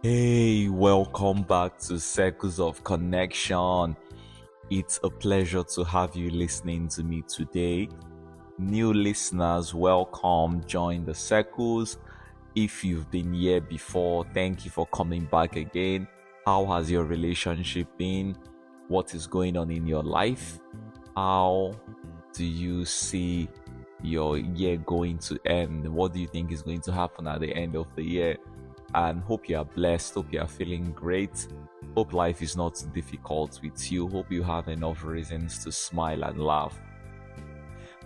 Hey, welcome back to Circles of Connection. It's a pleasure to have you listening to me today. New listeners, welcome. Join the circles. If you've been here before, thank you for coming back again. How has your relationship been? What is going on in your life? How do you see your year going to end? What do you think is going to happen at the end of the year? And hope you are blessed. Hope you are feeling great. Hope life is not difficult with you. Hope you have enough reasons to smile and laugh.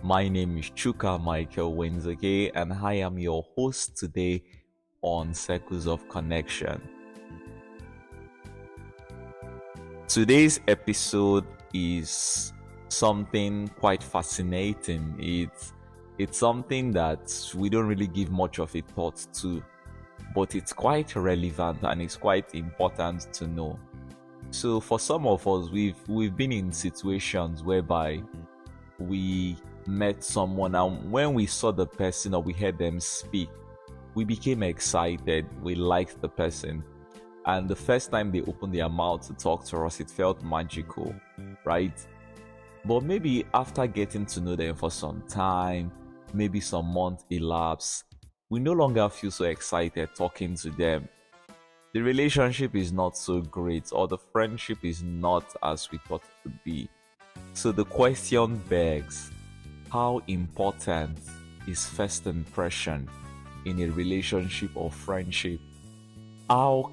My name is Chuka Michael Wenzage, and I am your host today on Circles of Connection. Today's episode is something quite fascinating. It's something that we don't really give much of a thought to, but it's quite relevant and it's quite important to know. So for some of us, we've been in situations whereby we met someone, and when we saw the person or we heard them speak, we became excited. We liked the person, and the first time they opened their mouth to talk to us, it felt magical, right? But maybe after getting to know them for some time, maybe some months elapse, we no longer feel so excited talking to them. The relationship is not so great, or the friendship is not as we thought it would be. So the question begs, how important is first impression in a relationship or friendship? How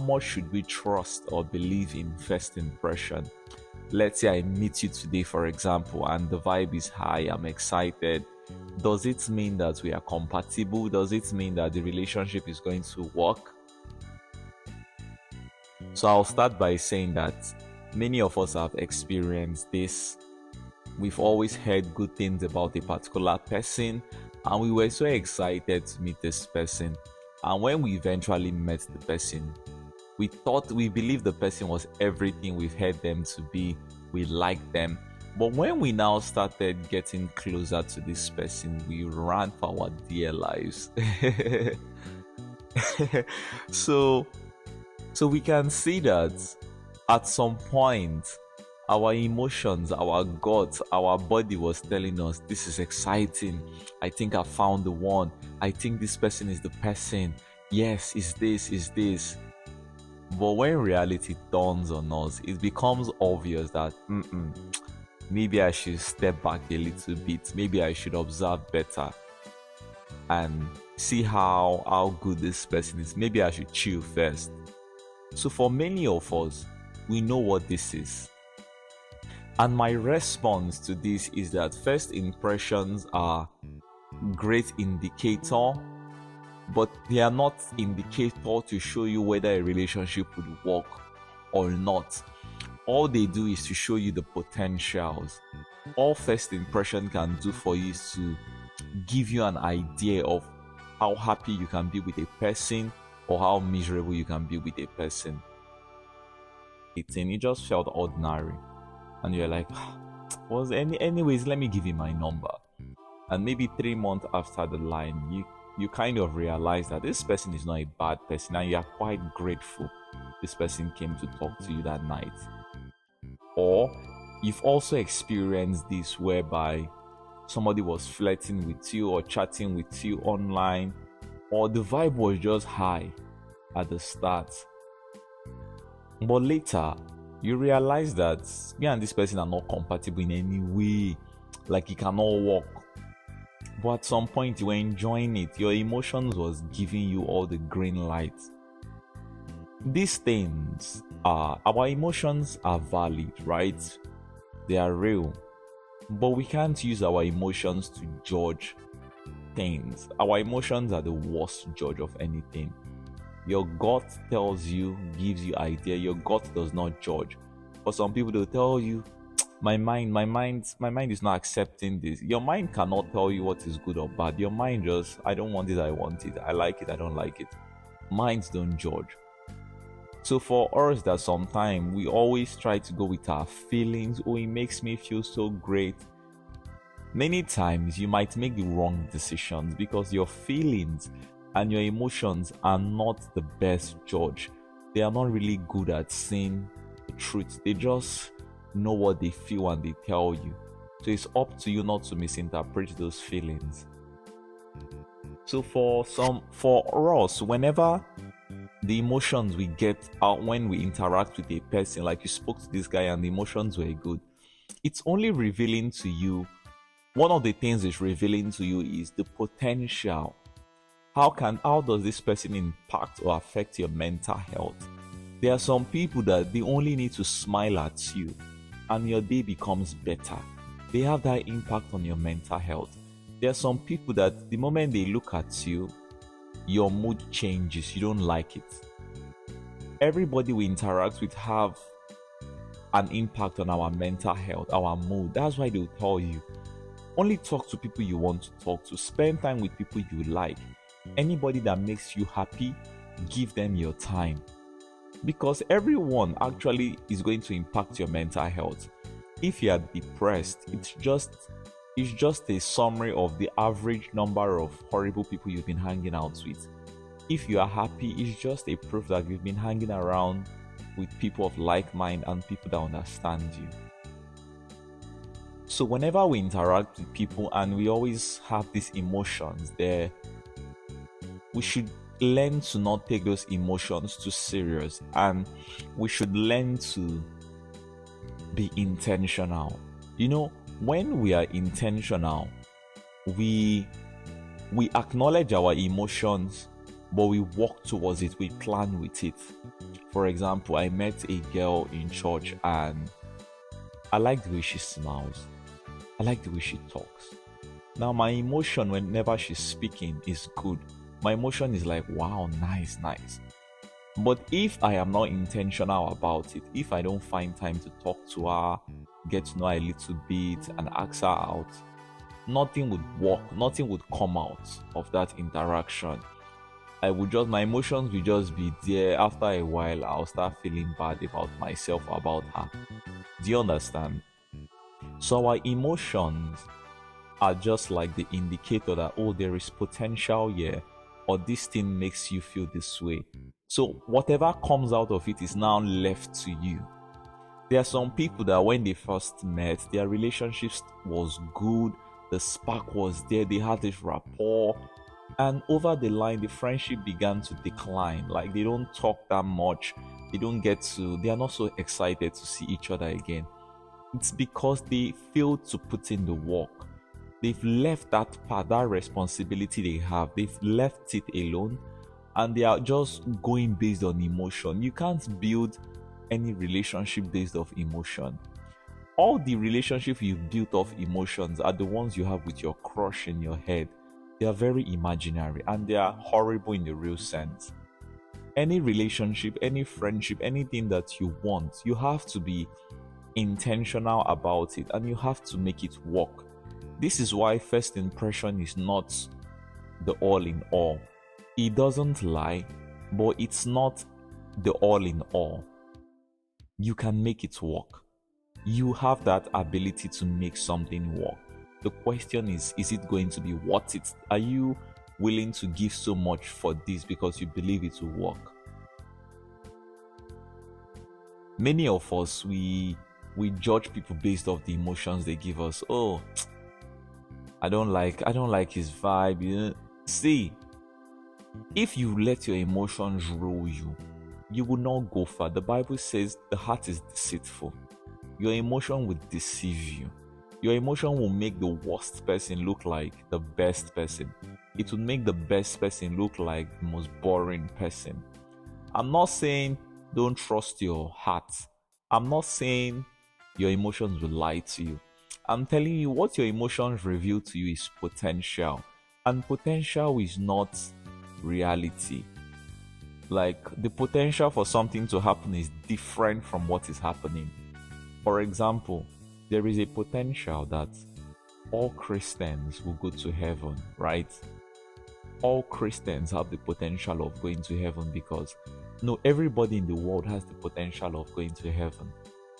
much should we trust or believe in first impression? Let's say I meet you today, for example, and the vibe is high, I'm excited. Does it mean that we are compatible? Does it mean that the relationship is going to work? So I'll start by saying that many of us have experienced this. We've always heard good things about a particular person, and we were so excited to meet this person. And when we eventually met the person, we believed the person was everything we've heard them to be. We liked them. But when we now started getting closer to this person, we ran for our dear lives. so we can see that at some point, our emotions, our guts, our body was telling us, this is exciting. I think I found the one. I think this person is the person. Yes, is this. But when reality dawns on us, it becomes obvious that maybe I should step back a little bit. Maybe I should observe better and see how good this person is. Maybe I should chill first. So for many of us, we know what this is. And my response to this is that first impressions are great indicator, but they are not indicator to show you whether a relationship would work or not. All they do is to show you the potentials. All first impression can do for you is to give you an idea of how happy you can be with a person or how miserable you can be with a person. It just felt ordinary, and you're like, anyways, let me give you my number. And maybe 3 months after the line, you kind of realize that this person is not a bad person, and you are quite grateful this person came to talk to you that night. Or you've also experienced this whereby somebody was flirting with you or chatting with you online, or the vibe was just high at the start, but later you realize that you and this person are not compatible in any way, like it cannot work. But at some point you were enjoying it, your emotions was giving you all the green lights. These things our emotions are valid, right? They are real, but we can't use our emotions to judge things. Our emotions are the worst judge of anything. Your gut tells you, gives you idea. Your gut does not judge. For some people, they'll tell you, my mind is not accepting this. Your mind cannot tell you what is good or bad. Your mind just, I don't want it, I want it, I like it, I don't like it. Minds don't judge. So for us, that sometimes we always try to go with our feelings. Oh, it makes me feel so great. Many times you might make the wrong decisions because your feelings and your emotions are not the best judge. They are not really good at seeing the truth. They just know what they feel and they tell you. So it's up to you not to misinterpret those feelings. So for us, whenever the emotions we get out when we interact with a person, like you spoke to this guy and the emotions were good, it's only revealing to you, one of the things it's revealing to you is the potential. How does this person impact or affect your mental health? There are some people that they only need to smile at you and your day becomes better. They have that impact on your mental health. There are some people that the moment they look at you, your mood changes. You don't like it. Everybody we interact with have an impact on our mental health, our mood. That's why they'll tell you, only talk to people you want to talk to. Spend time with people you like. Anybody that makes you happy, give them your time. Because everyone actually is going to impact your mental health. If you are depressed, it's just a summary of the average number of horrible people you've been hanging out with. If you are happy, it's just a proof that you've been hanging around with people of like mind and people that understand you. So whenever we interact with people and we always have these emotions there, we should learn to not take those emotions too serious, and we should learn to be intentional. When we are intentional, we acknowledge our emotions, but we walk towards it, we plan with it. For example, I met a girl in church and I like the way she smiles. I like the way she talks. Now my emotion whenever she's speaking is good. My emotion is like, wow, nice. But if I am not intentional about it, if I don't find time to talk to her, get to know her a little bit and ask her out, nothing would work, nothing would come out of that interaction. My emotions will just be there. After a while, I'll start feeling bad about myself, about her. Do you understand? So our emotions are just like the indicator that, oh, there is potential here, or this thing makes you feel this way. So whatever comes out of it is now left to you. There are some people that when they first met, their relationships was good, the spark was there, they had this rapport, and over the line the friendship began to decline. Like they don't talk that much, they are not so excited to see each other again. It's because they failed to put in the work. They've left that part, that responsibility they have, they've left it alone, and they are just going based on emotion. You can't build any relationship based off emotion. All the relationships you've built off emotions are the ones you have with your crush in your head. They are very imaginary and they are horrible in the real sense. Any relationship, any friendship, anything that you want, you have to be intentional about it and you have to make it work. This is why first impression is not the all in all. It doesn't lie, but it's not the all in all. You can make it work. You have that ability to make something work. The question is it going to be worth it? Are you willing to give so much for this because you believe it will work? Many of us, we judge people based off the emotions they give us. Oh, I don't like his vibe. See, if you let your emotions rule you, you will not go far. The Bible says the heart is deceitful. Your emotion will deceive you. Your emotion will make the worst person look like the best person. It will make the best person look like the most boring person. I'm not saying don't trust your heart. I'm not saying your emotions will lie to you. I'm telling you what your emotions reveal to you is potential. And potential is not reality. Like the potential for something to happen is different from what is happening. For example, there is a potential that all Christians will go to heaven, right? All Christians have the potential of going to heaven because no, everybody in the world has the potential of going to heaven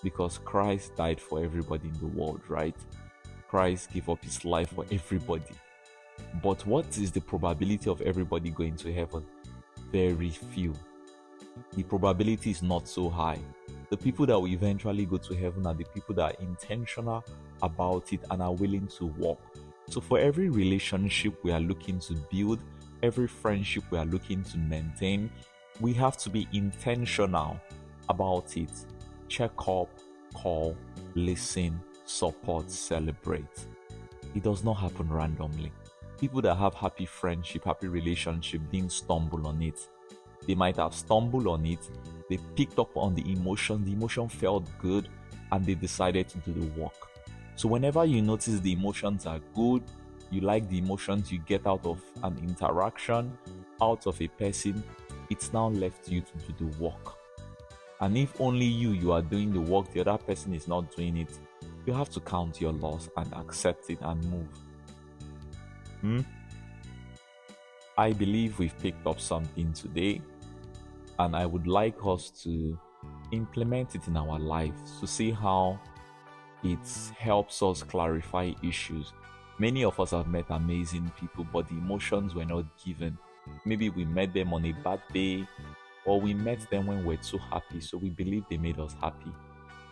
because Christ died for everybody in the world, right? Christ gave up his life for everybody. But what is the probability of everybody going to heaven? Very few. The probability is not so high. The people that will eventually go to heaven are the people that are intentional about it and are willing to walk. So for every relationship we are looking to build, every friendship we are looking to maintain, we have to be intentional about it. Check up, call, listen, support, celebrate. It does not happen randomly. People that have happy friendship, happy relationship didn't stumble on it. They might have stumbled on it, they picked up on the emotion felt good, and they decided to do the work. So whenever you notice the emotions are good, you like the emotions you get out of an interaction, out of a person, it's now left you to do the work. And if only you are doing the work, the other person is not doing it, you have to count your loss and accept it and move. I believe we've picked up something today, and I would like us to implement it in our lives to see how it helps us clarify issues. Many of us have met amazing people, but the emotions were not given. Maybe we met them on a bad day, or we met them when we're too happy, so we believe they made us happy,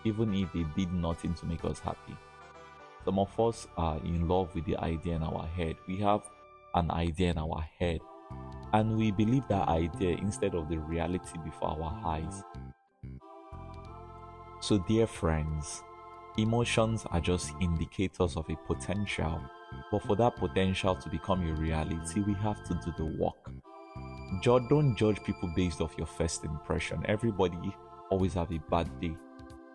even if they did nothing to make us happy. Some of us are in love with the idea in our head. We have an idea in our head, and we believe that idea instead of the reality before our eyes. So dear friends, emotions are just indicators of a potential, but for that potential to become a reality, we have to do the work. Don't judge people based off your first impression. Everybody always have a bad day.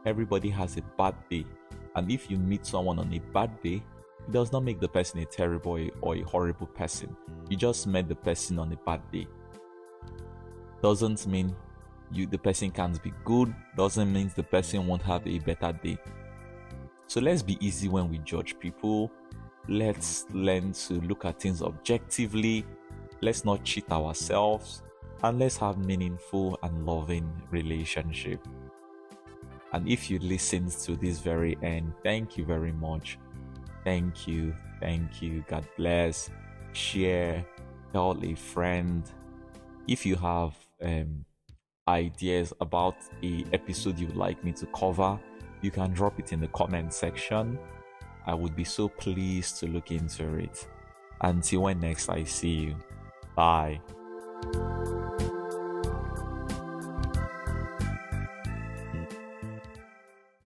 Everybody has a bad day, and if you meet someone on a bad day, it does not make the person a terrible or a horrible person. You just met the person on a bad day. Doesn't mean the person can't be good. Doesn't mean the person won't have a better day. So let's be easy when we judge people. Let's learn to look at things objectively. Let's not cheat ourselves, and let's have meaningful and loving relationship. And if you listened to this very end, thank you very much. Thank you. God bless. Share, tell a friend. If you have ideas about a episode you'd like me to cover, you can drop it in the comment section. I would be so pleased to look into it. Until when next I see you. Bye.